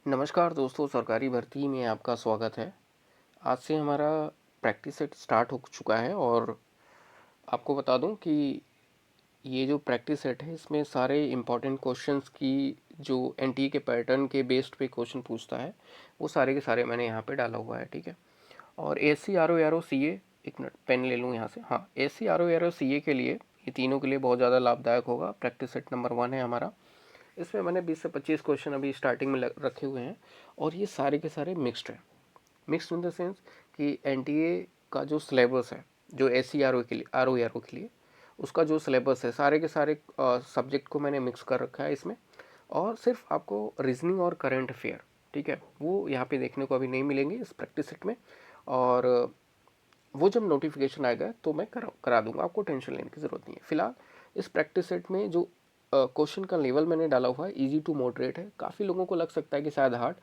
नमस्कार दोस्तों, सरकारी भर्ती में आपका स्वागत है। आज से हमारा प्रैक्टिस सेट स्टार्ट हो चुका है और आपको बता दूं कि ये जो प्रैक्टिस सेट है इसमें सारे इम्पोर्टेंट क्वेश्चंस की जो एनटीए के पैटर्न के बेस्ड पे क्वेश्चन पूछता है वो सारे के सारे मैंने यहाँ पे डाला हुआ है। ठीक है। और S C R O R O C A, एक मिनट पेन ले लूँ यहाँ से। हाँ, S C R O C ए के लिए ये तीनों के लिए बहुत ज़्यादा लाभदायक होगा। प्रैक्टिस सेट नंबर 1 है हमारा। इसमें मैंने 20 से 25 क्वेश्चन अभी स्टार्टिंग में रखे हुए हैं और ये सारे के सारे मिक्स्ड हैं। मिक्स्ड इन द सेंस कि एनटीए का जो सिलेबस है, जो एस सी आर ओ के लिए आर ओ के लिए उसका जो सिलेबस है, सारे के सारे सब्जेक्ट को मैंने मिक्स कर रखा है इसमें। और सिर्फ आपको रीजनिंग और करंट अफेयर, ठीक है, वो यहाँ पे देखने को अभी नहीं मिलेंगे इस प्रैक्टिस सेट में। और वो जब नोटिफिकेशन आएगा तो मैं करा दूंगा, आपको टेंशन लेने की ज़रूरत नहीं है। फिलहाल इस प्रैक्टिस सेट में जो क्वेश्चन का लेवल मैंने डाला हुआ है इजी टू मॉडरेट है। काफ़ी लोगों को लग सकता है कि शायद हार्ड,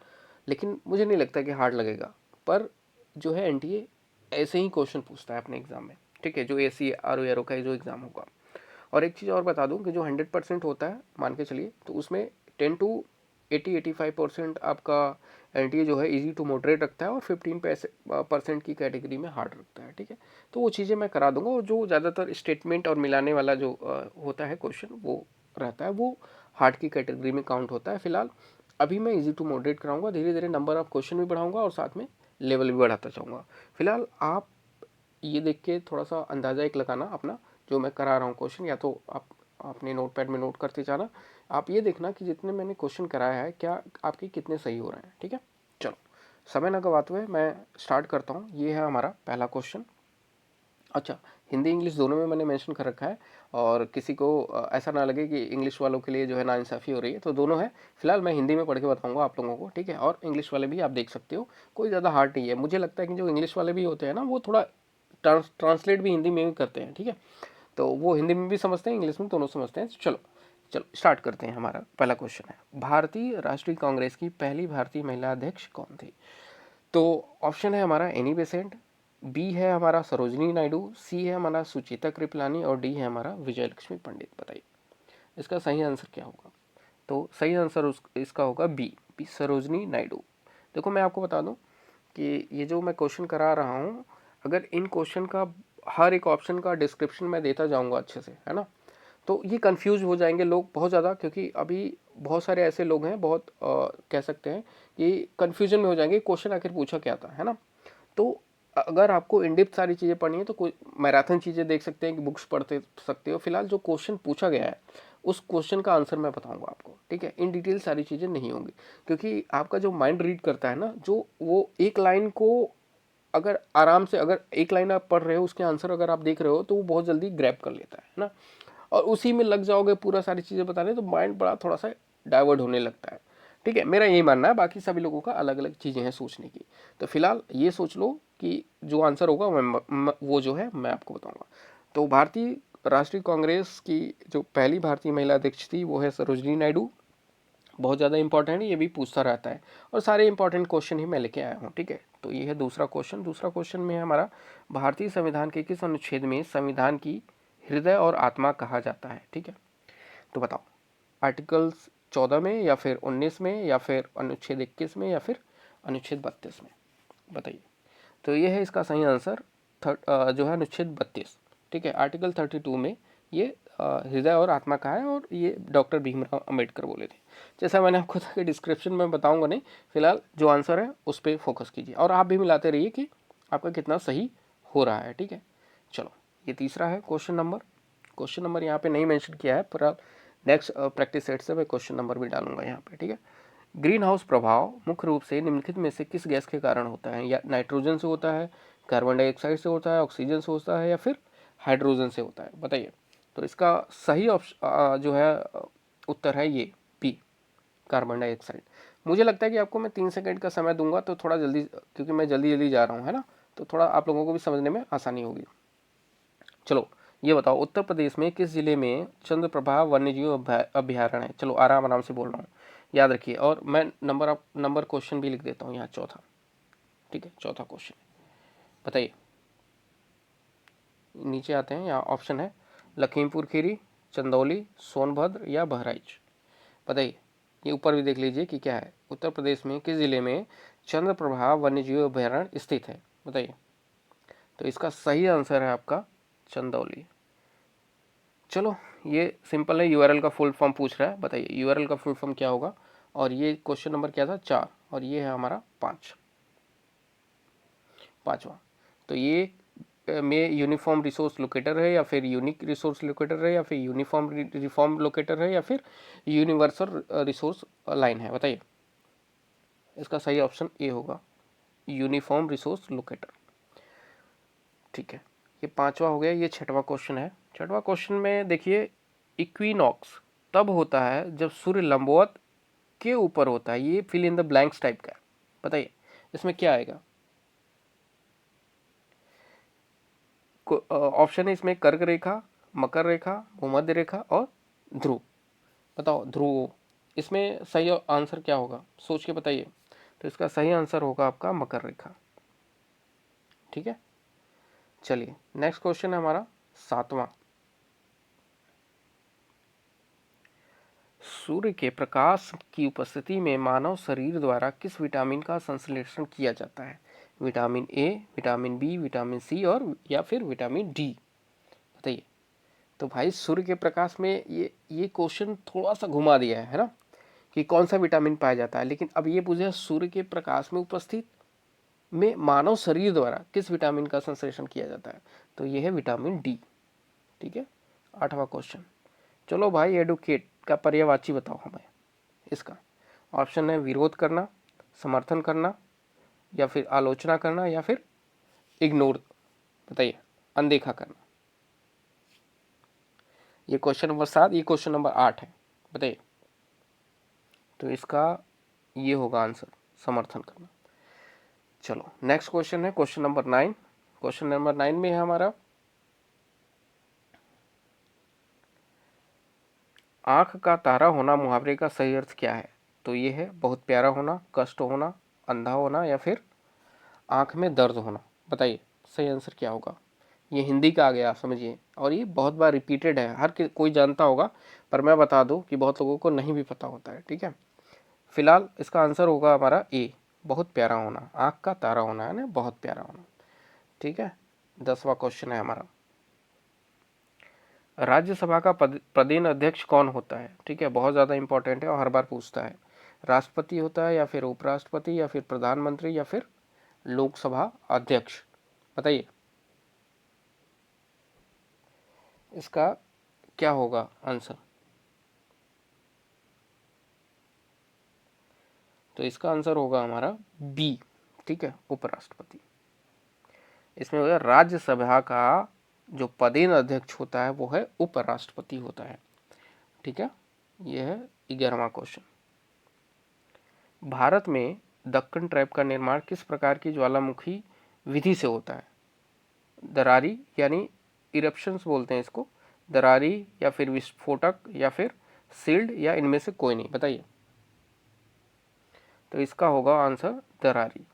लेकिन मुझे नहीं लगता कि हार्ड लगेगा। पर जो है एनटीए ऐसे ही क्वेश्चन पूछता है अपने एग्जाम में, ठीक है, जो ए सी आर ओ एरो का जो एग्ज़ाम होगा। और एक चीज़ और बता दूं कि जो 100% होता है मान के चलिए, तो उसमें 10 टू 80-85% आपका एनटीए जो है इजी टू मॉडरेट रखता है और 15% की कैटेगरी में हार्ड रखता है। ठीक है। तो वो चीज़ें मैं करा दूंगा और जो ज़्यादातर स्टेटमेंट और मिलाने वाला जो होता है क्वेश्चन वो रहता है, वो हार्ड की कैटेगरी में काउंट होता है। फिलहाल अभी मैं इजी टू मॉडरेट कराऊंगा, धीरे धीरे नंबर ऑफ क्वेश्चन भी बढ़ाऊंगा और साथ में लेवल भी बढ़ाता जाऊंगा। फिलहाल आप ये देख के थोड़ा सा अंदाज़ा एक लगाना अपना, जो मैं करा रहा हूँ क्वेश्चन, या तो आप अपने नोटपैड में नोट करते जाना। आप ये देखना कि जितने मैंने क्वेश्चन कराया है क्या आपके कितने सही हो रहे हैं। ठीक है। चलो, समय न गवाते हुए मैं स्टार्ट करता हूँ। ये है हमारा पहला क्वेश्चन। अच्छा, हिंदी इंग्लिश दोनों में मैंने मेंशन कर रखा है और किसी को ऐसा ना लगे कि इंग्लिश वालों के लिए जो है नाइंसाफ़ी हो रही है, तो दोनों है। फिलहाल मैं हिंदी में पढ़ के बताऊंगा आप लोगों को, ठीक है। और इंग्लिश वाले भी आप देख सकते हो, कोई ज़्यादा हार्ड नहीं है। मुझे लगता है कि जो इंग्लिश वाले भी होते हैं ना, वो थोड़ा ट्रांसलेट भी हिंदी में भी करते हैं, ठीक है। तो वो हिंदी में भी समझते हैं, इंग्लिश में, दोनों समझते हैं। चलो चलो स्टार्ट करते हैं। हमारा पहला क्वेश्चन है, भारतीय राष्ट्रीय कांग्रेस की पहली भारतीय महिला अध्यक्ष कौन थी? तो ऑप्शन है हमारा एनी बेसेंट, बी है हमारा सरोजनी नायडू, सी है हमारा सुचेता कृपलानी और डी है हमारा विजय लक्ष्मी पंडित। बताइए इसका सही आंसर क्या होगा? तो सही आंसर इसका होगा बी सरोजनी नायडू। देखो मैं आपको बता दूं कि ये जो मैं क्वेश्चन करा रहा हूँ, अगर इन क्वेश्चन का हर एक ऑप्शन का डिस्क्रिप्शन मैं देता जाऊंगा अच्छे से, है ना, तो ये कंफ्यूज हो जाएंगे लोग बहुत ज़्यादा, क्योंकि अभी बहुत सारे ऐसे लोग हैं, बहुत कह सकते हैं कि कंफ्यूजन में हो जाएंगे क्वेश्चन आखिर पूछा क्या था, है ना। तो अगर आपको इन डिप्थ सारी चीज़ें पढ़नी है तो कोई मैराथन चीज़ें देख सकते हैं कि बुक्स पढ़ते सकते हो। फिलहाल जो क्वेश्चन पूछा गया है उस क्वेश्चन का आंसर मैं बताऊंगा आपको, ठीक है। इन डिटेल सारी चीज़ें नहीं होंगी, क्योंकि आपका जो माइंड रीड करता है ना, जो वो एक लाइन को अगर आराम से, अगर एक लाइन आप पढ़ रहे हो उसके आंसर अगर आप देख रहे हो तो वो बहुत जल्दी ग्रैब कर लेता है ना। और उसी में लग जाओगे पूरा सारी चीज़ें बताने, तो माइंड बड़ा थोड़ा सा डाइवर्ट होने लगता है। ठीक है, मेरा यही मानना है, बाकी सभी लोगों का अलग अलग चीज़ें हैं सोचने की। तो फिलहाल ये सोच लो कि जो आंसर होगा वो जो है मैं आपको बताऊंगा। तो भारतीय राष्ट्रीय कांग्रेस की जो पहली भारतीय महिला अध्यक्ष थी वो है सरोजनी नायडू। बहुत ज़्यादा इंपॉर्टेंट है, ये भी पूछता रहता है और सारे इंपॉर्टेंट क्वेश्चन ही मैं लेके आया हूँ, ठीक है। तो ये है दूसरा क्वेश्चन। दूसरा क्वेश्चन में है हमारा, भारतीय संविधान के किस अनुच्छेद में संविधान की हृदय और आत्मा कहा जाता है? ठीक है, तो बताओ, आर्टिकल्स 14 में या फिर 19 में या फिर अनुच्छेद 21 में या फिर अनुच्छेद 32 में? बताइए। तो ये है इसका सही आंसर, जो है अनुच्छेद 32। ठीक है, आर्टिकल 32 में ये हृदय और आत्मा का है और ये डॉक्टर भीमराव अंबेडकर बोले थे। जैसा मैंने आपको था कि डिस्क्रिप्शन में बताऊंगा नहीं, फिलहाल जो आंसर है उस पर फोकस कीजिए और आप भी मिलाते रहिए कि आपका कितना सही हो रहा है, ठीक है। चलो, ये तीसरा है क्वेश्चन नंबर यहाँ पे नहीं मेंशन किया है, पर नेक्स्ट प्रैक्टिस सेट से मैं क्वेश्चन नंबर भी डालूंगा यहाँ पे, ठीक है। ग्रीन हाउस प्रभाव मुख्य रूप से निम्नलिखित में से किस गैस के कारण होता है? या नाइट्रोजन से होता है, कार्बन डाइऑक्साइड से होता है, ऑक्सीजन से होता है या फिर हाइड्रोजन से होता है? बताइए। तो इसका सही ऑप्शन जो है उत्तर है ये बी, कार्बन डाइऑक्साइड। मुझे लगता है कि आपको मैं 3 सेकंड का समय दूंगा तो थोड़ा जल्दी, क्योंकि मैं जल्दी जल्दी जा रहा हूँ, है ना, तो थोड़ा आप लोगों को भी समझने में आसानी होगी। चलो, ये बताओ, उत्तर प्रदेश में किस जिले में चंद्रप्रभा वन्यजीव अभ्यारण्य है? चलो आराम आराम से बोल रहा हूँ, याद रखिए। और मैं नंबर क्वेश्चन भी लिख देता हूँ यहाँ, चौथा, ठीक है, चौथा क्वेश्चन। बताइए, नीचे आते हैं, यहाँ ऑप्शन है लखीमपुर खीरी, चंदौली, सोनभद्र या बहराइच। बताइए। ये ऊपर भी देख लीजिए कि क्या है, उत्तर प्रदेश में किस जिले में चंद्रप्रभा वन्यजीव अभयारण्य स्थित है, बताइए। तो इसका सही आंसर है आपका चंदौली। चलो ये सिंपल है, यूआरएल का फुल फॉर्म पूछ रहा है, बताइए यूआरएल का फुल फॉर्म क्या होगा। और ये क्वेश्चन नंबर क्या था, 4, और ये है हमारा 5वां। तो ये में यूनिफॉर्म रिसोर्स लोकेटर है, या फिर यूनिक रिसोर्स लोकेटर है, या फिर यूनिफॉर्म रिफॉर्म लोकेटर है, या फिर यूनिवर्सल रिसोर्स लाइन है, बताइए। इसका सही ऑप्शन ए होगा, यूनिफॉर्म रिसोर्स लोकेटर। ठीक है, ये 5वां हो गया। ये 6वां क्वेश्चन है। 6वां क्वेश्चन में देखिए, इक्विनॉक्स तब होता है जब सूर्य लंबवत के ऊपर होता है। ये fill in the blanks type का है, बताइए इसमें क्या आएगा। ऑप्शन है इसमें कर्क रेखा, मकर रेखा, भूमध्य रेखा और ध्रुव। बताओ ध्रुव, इसमें सही आंसर क्या होगा, सोच के बताइए। तो इसका सही आंसर होगा आपका मकर रेखा। ठीक है, चलिए नेक्स्ट क्वेश्चन है हमारा 7वां। सूर्य के प्रकाश की उपस्थिति में मानव शरीर द्वारा किस विटामिन का संश्लेषण किया जाता है। Vitamin A, vitamin B, vitamin C और या फिर विटामिन डी, बताइए। तो भाई सूर्य के प्रकाश में ये क्वेश्चन थोड़ा सा घुमा दिया है ना, कि कौन सा विटामिन पाया जाता है। लेकिन अब ये पूछे सूर्य के प्रकाश में उपस्थित में मानव शरीर द्वारा किस विटामिन का संश्लेषण किया जाता है, तो ये है विटामिन डी। ठीक है, 8वां क्वेश्चन। चलो भाई एडुकेट का पर्यायवाची बताओ हमें इसका। ऑप्शन है विरोध करना, समर्थन करना, या फिर आलोचना करना, या फिर इग्नोर, बताइए, अनदेखा करना। ये क्वेश्चन नंबर 7, ये क्वेश्चन नंबर 8 है, बताइए। तो इसका ये होगा आंसर, समर्थन करना। चलो नेक्स्ट क्वेश्चन है क्वेश्चन नंबर 9। क्वेश्चन नंबर 9 में है हमारा, आंख का तारा होना मुहावरे का सही अर्थ क्या है। तो ये है बहुत प्यारा होना, कष्ट होना, अंधा होना, या फिर आंख में दर्द होना, बताइए सही आंसर क्या होगा। ये हिंदी का आ गया, आप समझिए, और ये बहुत बार रिपीटेड है, हर कोई जानता होगा, पर मैं बता दूं कि बहुत लोगों को नहीं भी पता होता है। ठीक है, फिलहाल इसका आंसर होगा हमारा ए, बहुत प्यारा होना, आंख का तारा होना है ना, बहुत प्यारा होना। ठीक है, 10वां क्वेश्चन है हमारा, राज्यसभा का प्रदेन अध्यक्ष कौन होता है। ठीक है, बहुत ज़्यादा इंपॉर्टेंट है और हर बार पूछता है। राष्ट्रपति होता है, या फिर उपराष्ट्रपति, या फिर प्रधानमंत्री, या फिर लोकसभा अध्यक्ष, बताइए इसका क्या होगा आंसर। तो इसका आंसर होगा हमारा बी। ठीक है, उपराष्ट्रपति। इसमें होगा राज्यसभा का जो पदेन अध्यक्ष होता है वो है उपराष्ट्रपति होता है। ठीक है, यह है 11वां क्वेश्चन। भारत में दक्कन ट्रैप का निर्माण किस प्रकार की ज्वालामुखी विधि से होता है। दरारी यानी इरप्शंस बोलते हैं इसको, दरारी या फिर विस्फोटक या फिर सील्ड या इनमें से कोई नहीं, बताइए। तो इसका होगा आंसर दरारी।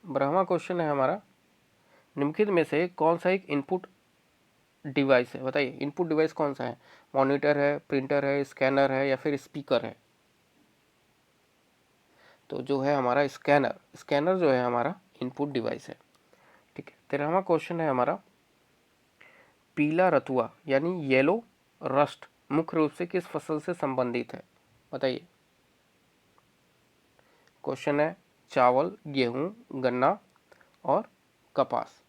12वां क्वेश्चन है हमारा, निम्नलिखित में से कौन सा एक इनपुट डिवाइस है, बताइए इनपुट डिवाइस कौन सा है। मॉनिटर है, प्रिंटर है, स्कैनर है, या फिर स्पीकर है। तो जो है हमारा स्कैनर, स्कैनर जो है हमारा इनपुट डिवाइस है। ठीक है, 13वां क्वेश्चन है हमारा, पीला रतुआ यानी येलो रस्ट मुख्य रूप से किस फसल से संबंधित है, बताइए। क्वेश्चन है चावल, गेहूं, गन्ना और कपास।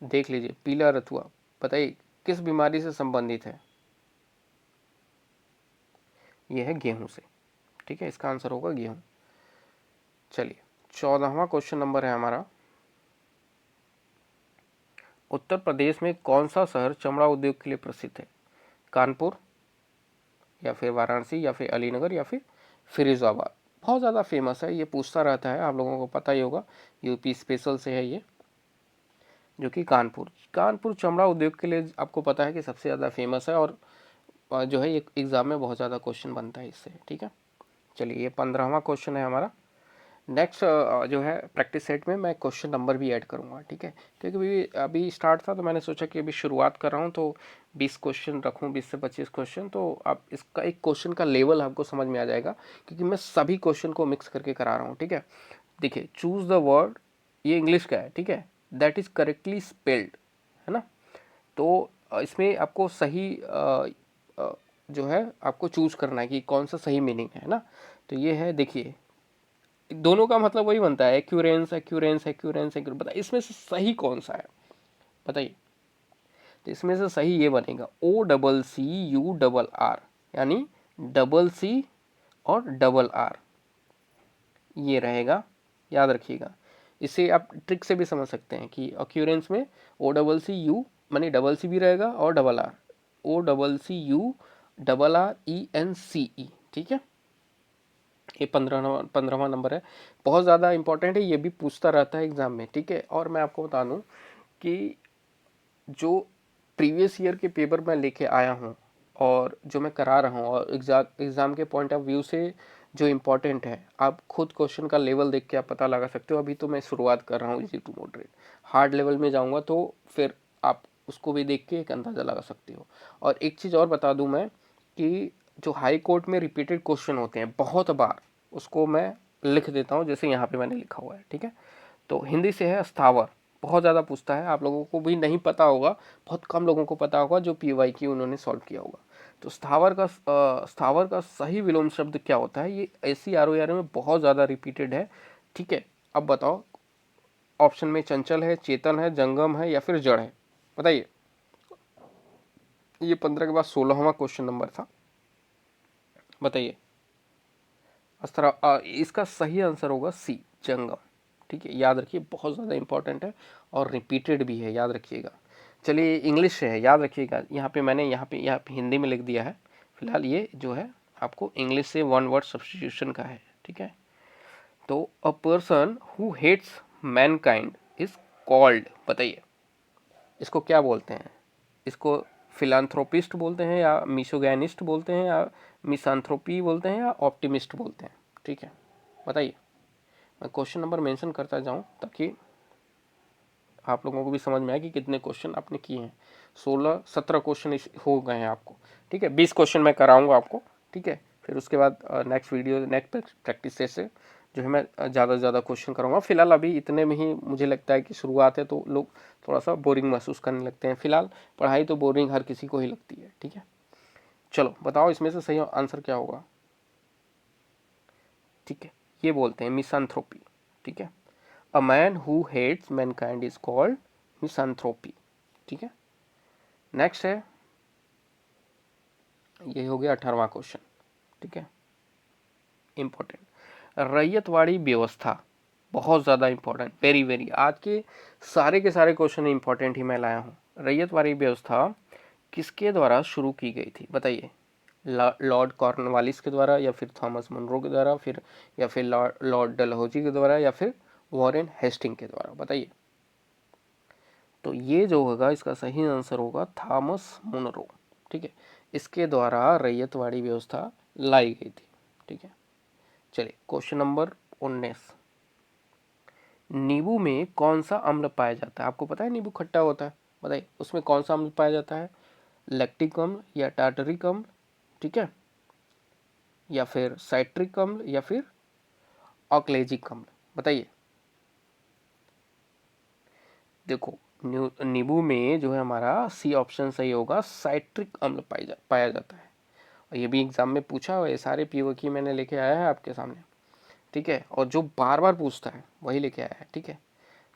देख लीजिए, पीला रतुआ, बताइए किस बीमारी से संबंधित है। यह है गेहूं से। ठीक है, इसका आंसर होगा गेहूं। चलिए 14वां क्वेश्चन नंबर है हमारा, उत्तर प्रदेश में कौन सा शहर चमड़ा उद्योग के लिए प्रसिद्ध है। कानपुर, या फिर वाराणसी, या फिर अलीनगर, या फिर फिरोजाबाद। बहुत ज़्यादा फेमस है, ये पूछता रहता है, आप लोगों को पता ही होगा, यूपी स्पेशल से है ये, जो कि कानपुर। कानपुर चमड़ा उद्योग के लिए आपको पता है कि सबसे ज़्यादा फेमस है, और जो है ये एग्ज़ाम में बहुत ज़्यादा क्वेश्चन बनता है इससे। ठीक है, चलिए ये 15वां क्वेश्चन है हमारा, नेक्स्ट जो है प्रैक्टिस सेट में मैं क्वेश्चन नंबर भी ऐड करूँगा, ठीक है, क्योंकि अभी स्टार्ट था तो मैंने सोचा कि अभी शुरुआत कर रहा हूँ तो 20 क्वेश्चन रखूँ, 20 से 25 क्वेश्चन, तो आप इसका एक क्वेश्चन का लेवल आपको समझ में आ जाएगा, क्योंकि मैं सभी क्वेश्चन को मिक्स करके करा रहा हूँ, ठीक है। देखिए, चूज द वर्ड, ये इंग्लिश का है, ठीक है, दैट इज़ करेक्टली स्पेल्ड, है ना। तो इसमें आपको सही जो है आपको चूज करना है कि कौन सा सही मीनिंग है ना। तो ये है, देखिए दोनों का मतलब वही बनता है, एक्यूरेंस एक्यूरेंस एक्यूरेंस एक्यूरेंस, बताइए इसमें से सही कौन सा है, बताइए। तो इसमें से सही ये बनेगा OCCURR, यानी डबल सी और डबल आर, ये रहेगा, याद रखिएगा। इसे आप ट्रिक से भी समझ सकते हैं कि अक्यूरेंस में OCCU मानी डबल सी भी रहेगा और डबल आर, OCCURRENCE, ठीक है। ये 15वां नंबर है, बहुत ज़्यादा इंपॉर्टेंट है, ये भी पूछता रहता है एग्जाम में, ठीक है। और मैं आपको बता दूं कि जो प्रीवियस ईयर के पेपर मैं लेके आया हूँ और जो मैं करा रहा हूँ, और एग्ज़ाम के पॉइंट ऑफ व्यू से जो इम्पोर्टेंट है, आप खुद क्वेश्चन का लेवल देख के आप पता लगा सकते हो। अभी तो मैं शुरुआत कर रहा हूँ easy to moderate, hard level में जाऊँगा तो फिर आप उसको भी देख के एक अंदाज़ा लगा सकते हो। और एक चीज़ और बता दूँ मैं कि जो हाई कोर्ट में रिपीटेड क्वेश्चन होते हैं बहुत बार, उसको मैं लिख देता हूँ, जैसे यहाँ पे मैंने लिखा हुआ है, ठीक है। तो हिंदी से है स्थावर, बहुत ज़्यादा पूछता है, आप लोगों को भी नहीं पता होगा, बहुत कम लोगों को पता होगा जो PYQ उन्होंने सॉल्व किया होगा। तो स्थावर का सही विलोम शब्द क्या होता है, ये SCROER में बहुत ज़्यादा रिपीटेड है, ठीक है। अब बताओ, ऑप्शन में चंचल है, चेतन है, जंगम है या फिर जड़ है, बताइए। ये 15 के बाद 16वां क्वेश्चन नंबर था, बताइए। इसका सही आंसर होगा सी, जंगम, ठीक है, याद रखिए, बहुत ज़्यादा इंपॉर्टेंट है और रिपीटेड भी है, याद रखिएगा। चलिए, इंग्लिश से है, याद रखिएगा, यहाँ पे हिंदी में लिख दिया है, फिलहाल ये जो है आपको इंग्लिश से वन वर्ड सब्स्टिट्यूशन का है, ठीक है। तो a person who hates mankind is called, बताइए इसको क्या बोलते हैं। इसको फिलान्थ्रोपिस्ट बोलते हैं, या मिसोगैनिस्ट बोलते हैं, या मिसान्थ्रोपी बोलते हैं, या ऑप्टिमिस्ट बोलते हैं, ठीक है, बताइए। मैं क्वेश्चन नंबर मेंशन करता जाऊं ताकि आप लोगों को भी समझ में आए कि कितने क्वेश्चन आपने किए हैं। 16-17 क्वेश्चन हो गए हैं आपको, ठीक है। 20 क्वेश्चन मैं कराऊंगा आपको, ठीक है। फिर उसके बाद नेक्स्ट वीडियो, नेक्स्ट प्रैक्टिस से जो है मैं ज़्यादा से ज़्यादा क्वेश्चन कराऊंगा। फिलहाल अभी इतने में ही मुझे लगता है कि शुरुआत है, तो लोग थोड़ा सा बोरिंग महसूस करने लगते हैं। फिलहाल पढ़ाई तो बोरिंग हर किसी को ही लगती है, ठीक है। चलो बताओ, इसमें से सही आंसर क्या होगा, ठीक है। ये बोलते हैं मिसान्थ्रोपी, ठीक है। A man who hates mankind is called misanthropy, ठीक है। नेक्स्ट है, ये हो गया 18वां क्वेश्चन, ठीक है, इंपॉर्टेंट। रैयतवाड़ी व्यवस्था, बहुत ज़्यादा इंपॉर्टेंट, वेरी वेरी, आज के सारे क्वेश्चन इंपॉर्टेंट ही मैं लाया हूँ। रैयतवाड़ी व्यवस्था किसके द्वारा शुरू की गई थी, बताइए। लॉर्ड कॉर्नवालिस के द्वारा, या फिर थॉमस मुनरो के द्वारा, फिर या फिर लॉर्ड डलहौजी के द्वारा, या फिर वॉरेन हेस्टिंग के द्वारा, बताइए। तो ये जो होगा, इसका सही आंसर होगा थॉमस मुनरो, ठीक है। इसके द्वारा रैयतवाड़ी व्यवस्था लाई गई थी, ठीक है। चलिए, क्वेश्चन नंबर 19। नींबू में कौन सा अम्ल पाया जाता है, आपको पता है नींबू खट्टा होता है, बताइए उसमें कौन सा अम्ल पाया जाता है। लैक्टिक अम्ल या टार्टरिक अम्ल, ठीक है, या फिर साइट्रिक अम्ल, या फिर ऑक्लेजिक अम्ल, बताइए। देखो, नींबू में जो है हमारा सी ऑप्शन सही होगा, साइट्रिक अम्ल पाया जाता है। और ये भी एग्जाम में पूछा हुआ है, सारे POQ मैंने लेके आया है आपके सामने, ठीक है। और जो बार बार पूछता है वही लेके आया है, ठीक है।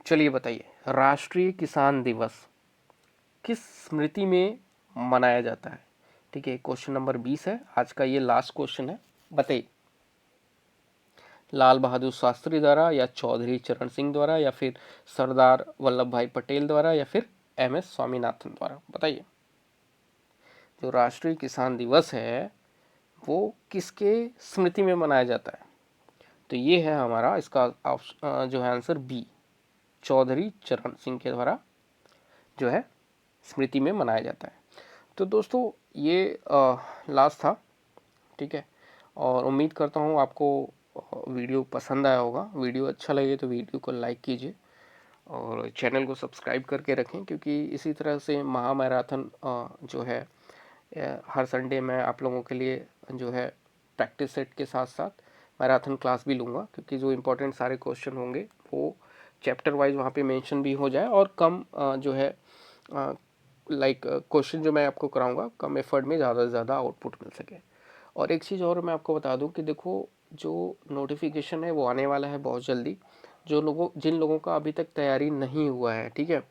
चलिए बताइए, राष्ट्रीय किसान दिवस किस स्मृति में मनाया जाता है, ठीक है। क्वेश्चन नंबर 20 है, आज का ये लास्ट क्वेश्चन है, बताइए। लाल बहादुर शास्त्री द्वारा, या चौधरी चरण सिंह द्वारा, या फिर सरदार वल्लभ भाई पटेल द्वारा, या फिर MS स्वामीनाथन द्वारा, बताइए। जो राष्ट्रीय किसान दिवस है वो किसके स्मृति में मनाया जाता है, तो ये है हमारा इसका जो है आंसर बी, चौधरी चरण सिंह के द्वारा जो है स्मृति में मनाया जाता है। तो दोस्तों, ये लास्ट था, ठीक है। और उम्मीद करता हूँ आपको वीडियो पसंद आया होगा। वीडियो अच्छा लगे तो वीडियो को लाइक कीजिए और चैनल को सब्सक्राइब करके रखें, क्योंकि इसी तरह से महा मैराथन जो है हर संडे मैं आप लोगों के लिए जो है प्रैक्टिस सेट के साथ साथ मैराथन क्लास भी लूँगा, क्योंकि जो इम्पोर्टेंट सारे क्वेश्चन होंगे वो चैप्टर वाइज वहाँ पे मेंशन भी हो जाए और कम जो है लाइक क्वेश्चन जो मैं आपको कराऊंगा कम एफर्ट में ज़्यादा से ज़्यादा आउटपुट मिल सके। और एक चीज़ और मैं आपको बता दूं कि देखो, जो नोटिफिकेशन है वो आने वाला है बहुत जल्दी। जिन लोगों का अभी तक तैयारी नहीं हुआ है, ठीक है,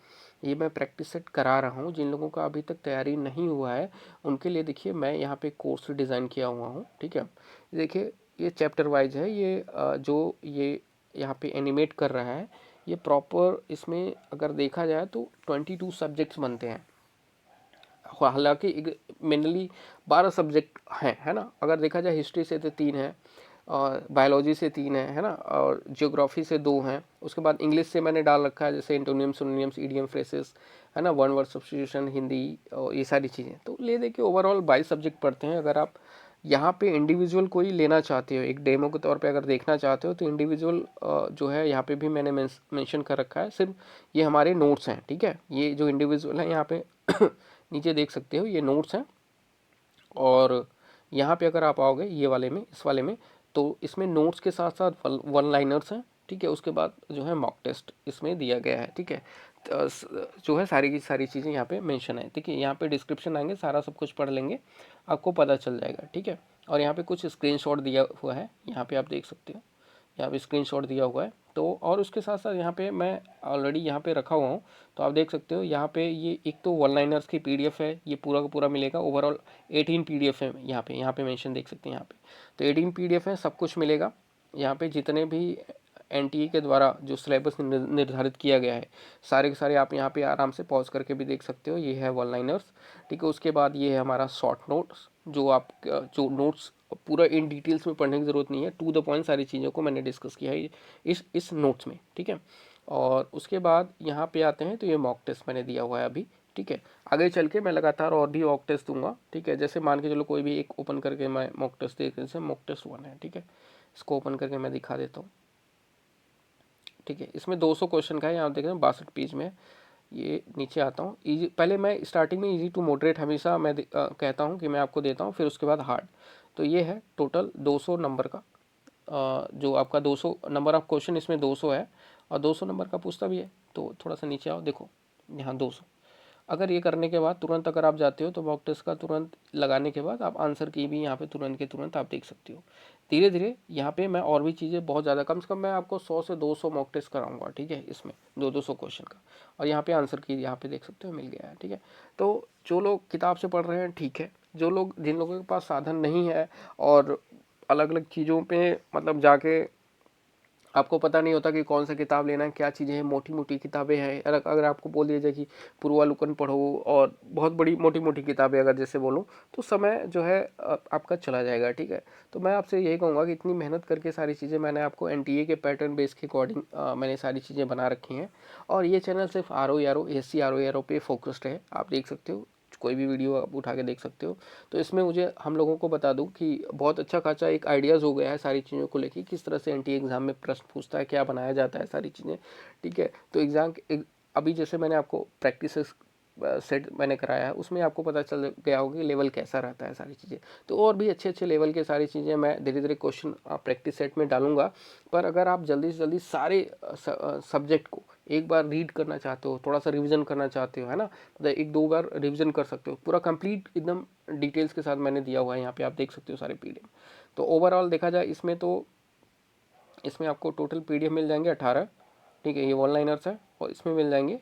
ये मैं प्रैक्टिस सेट करा रहा हूँ, जिन लोगों का अभी तक तैयारी नहीं हुआ है उनके लिए देखिए मैं यहाँ पे कोर्स डिज़ाइन किया हुआ हूँ, ठीक है। देखिए ये चैप्टर वाइज है, ये जो ये यहाँ पे एनिमेट कर रहा है ये प्रॉपर, इसमें अगर देखा जाए तो 22 सब्जेक्ट्स बनते हैं। हालांकि मेनली 12 सब्जेक्ट हैं, है ना। अगर देखा जाए हिस्ट्री से तो 3 है, और बायोलॉजी से 3 है ना, और जियोग्राफी से 2 हैं। उसके बाद इंग्लिश से मैंने डाल रखा है जैसे एंटोनियम, सिनोनिम्स, इडियम, फ्रेसेस, है ना, वन वर्ड सब्स्टिट्यूशन, हिंदी और ये सारी चीज़ें। तो ले दे के ओवरऑल 22 सब्जेक्ट पढ़ते हैं। अगर आप यहाँ पे इंडिविजुअल कोई लेना चाहते हो, एक डेमो के तौर पे अगर देखना चाहते हो, तो इंडिविजुअल जो है यहाँ पे भी मैंने मेंशन कर रखा है। सिर्फ ये हमारे नोट्स हैं, ठीक है। ये जो इंडिविजुअल है यहाँ पे नीचे देख सकते हो, ये नोट्स हैं। और यहाँ पे अगर आप आओगे ये वाले में, इस वाले में, तो इसमें नोट्स के साथ साथ वन लाइनर्स हैं, ठीक है। उसके बाद जो है मॉक टेस्ट इसमें दिया गया है, ठीक है। जो है सारी की सारी चीज़ें यहाँ पे मेंशन है, ठीक है। यहाँ पे डिस्क्रिप्शन आएंगे, सारा सब कुछ पढ़ लेंगे, आपको पता चल जाएगा, ठीक है। और यहाँ पे कुछ स्क्रीनशॉट दिया हुआ है, यहाँ पे आप देख सकते हो, यहाँ पे स्क्रीनशॉट दिया हुआ है। तो और उसके साथ साथ यहाँ पे मैं ऑलरेडी यहाँ पे रखा हुआ हूँ, तो आप देख सकते हो यहाँ पे ये एक तो वन लाइनर्स की पीडीएफ है, ये पूरा का पूरा मिलेगा। ओवरऑल 18 पीडीएफ है, यहाँ पे मेंशन देख सकते हैं यहाँ पे। तो 18 पीडीएफ है, सब कुछ मिलेगा यहाँ पे। जितने भी एनटीए के द्वारा जो सिलेबस निर्धारित किया गया है, सारे के सारे आप यहाँ पे आराम से पॉज करके भी देख सकते हो। ये है वन लाइनर्स, ठीक है। उसके बाद ये है हमारा शॉर्ट नोट्स, जो नोट्स पूरा इन डिटेल्स में पढ़ने की ज़रूरत नहीं है, टू द पॉइंट सारी चीज़ों को मैंने डिस्कस किया है इस नोट्स में, ठीक है। और उसके बाद यहाँ पे आते हैं, तो ये मॉक टेस्ट मैंने दिया हुआ है अभी, ठीक है। आगे चल के मैं लगातार और भी मॉक टेस्ट दूंगा, ठीक है। जैसे मान के चलो कोई भी एक ओपन करके मैं मॉक टेस्ट देख, जैसे मॉक टेस्ट 1 है, ठीक है। इसको ओपन करके मैं दिखा देता हूँ, ठीक है। इसमें 200 क्वेश्चन का है, यहाँ देख रहे हैं 62 पेज में। ये नीचे आता हूँ, इजी, पहले मैं स्टार्टिंग में इजी टू मॉडरेट हमेशा मैं कहता हूँ कि मैं आपको देता हूँ, फिर उसके बाद हार्ड। तो ये है टोटल 200 नंबर का, जो आपका 200 नंबर ऑफ क्वेश्चन इसमें 200 है, और 200 नंबर का पूछता भी है। तो थोड़ा सा नीचे आओ, देखो यहाँ 200। अगर ये करने के बाद तुरंत अगर आप जाते हो तो मॉक टेस्ट का तुरंत लगाने के बाद आप आंसर की भी यहाँ पे तुरंत के तुरंत आप देख सकते हो। धीरे धीरे यहाँ पे मैं और भी चीज़ें बहुत ज़्यादा, कम से कम मैं आपको 100 से 200 मॉक टेस्ट कराऊंगा, ठीक है, इसमें 200 क्वेश्चन का। और यहाँ पे आंसर की यहाँ पे देख सकते हो मिल गया है, ठीक है। तो जो लोग किताब से पढ़ रहे हैं, ठीक है। जिन लोगों के पास साधन नहीं है और अलग अलग चीज़ों पे मतलब जाके आपको पता नहीं होता कि कौन सा किताब लेना है, क्या चीज़ें हैं, मोटी मोटी किताबें हैं। अगर आपको बोल दिया जाए कि पूर्वालोकन पढ़ो और बहुत बड़ी मोटी मोटी किताबें अगर जैसे बोलूँ, तो समय जो है आपका चला जाएगा, ठीक है। तो मैं आपसे यही कहूँगा कि इतनी मेहनत करके सारी चीज़ें मैंने आपको एनटीए के पैटर्न बेस के अकॉर्डिंग मैंने सारी चीज़ें बना रखी हैं। और ये चैनल सिर्फ RO SC RO पे फोकस्ड है, आप देख सकते हो, कोई भी वीडियो आप उठा के देख सकते हो। तो इसमें मुझे हम लोगों को बता दूं कि बहुत अच्छा खासा एक आइडियाज़ हो गया है सारी चीज़ों को लेके, किस तरह से एनटीए एग्ज़ाम में प्रश्न पूछता है, क्या बनाया जाता है, सारी चीज़ें, ठीक है। तो अभी जैसे मैंने आपको प्रैक्टिस सेट मैंने कराया है, उसमें आपको पता चल गया होगा कि लेवल कैसा रहता है, सारी चीज़ें। तो और भी अच्छे अच्छे लेवल के सारी चीज़ें मैं धीरे धीरे क्वेश्चन प्रैक्टिस सेट में डालूंगा। पर अगर आप जल्दी से जल्दी सारे सब्जेक्ट को एक बार रीड करना चाहते हो, थोड़ा सा रिवीजन करना चाहते हो, है ना, मतलब एक दो बार रिवीजन कर सकते हो, पूरा कंप्लीट एकदम डिटेल्स के साथ मैंने दिया हुआ है, यहाँ पे आप देख सकते हो सारे पीडीएफ। तो ओवरऑल देखा जाए इसमें, तो इसमें आपको टोटल पीडीएफ मिल जाएंगे 18, ठीक है। ये वन लाइनर्स है, और इसमें मिल जाएंगे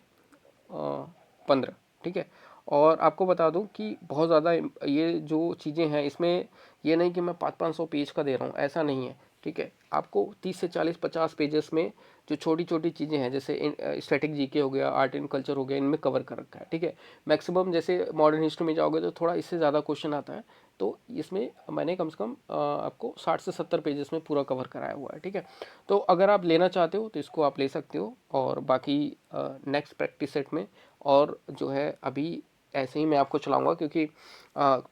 15, ठीक है। और आपको बता दूं कि बहुत ज़्यादा ये जो चीज़ें हैं इसमें, ये नहीं कि मैं 500-500 पेज का दे रहा हूँ, ऐसा नहीं है, ठीक है। आपको 30 से 40-50 पेजेस में जो छोटी छोटी चीज़ें हैं, जैसे स्टैटिक जीके हो गया, आर्ट एंड कल्चर हो गया, इनमें कवर कर रखा है, ठीक है। मैक्सिमम जैसे मॉडर्न हिस्ट्री में जाओगे तो थोड़ा इससे ज़्यादा क्वेश्चन आता है, तो इसमें मैंने कम से कम आपको 60 से 70 पेजेस में पूरा कवर कराया हुआ है, ठीक है। तो अगर आप लेना चाहते हो तो इसको आप ले सकते हो। और बाकी नेक्स्ट प्रैक्टिस सेट में और जो है अभी ऐसे ही मैं आपको चलाऊंगा, क्योंकि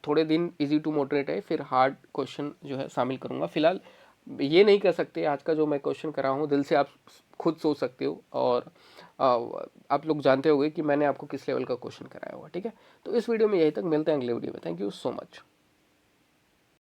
थोड़े दिन इजी टू मॉडरेट है, फिर हार्ड क्वेश्चन जो है शामिल करूंगा। फिलहाल ये नहीं कर सकते, आज का जो मैं क्वेश्चन कर रहा हूँ दिल से आप खुद सोच सकते हो, और आप लोग जानते होंगे कि मैंने आपको किस लेवल का क्वेश्चन कराया हुआ। ठीक है, तो इस वीडियो में यही तक, मिलते हैं अगले वीडियो में। Thank you so much.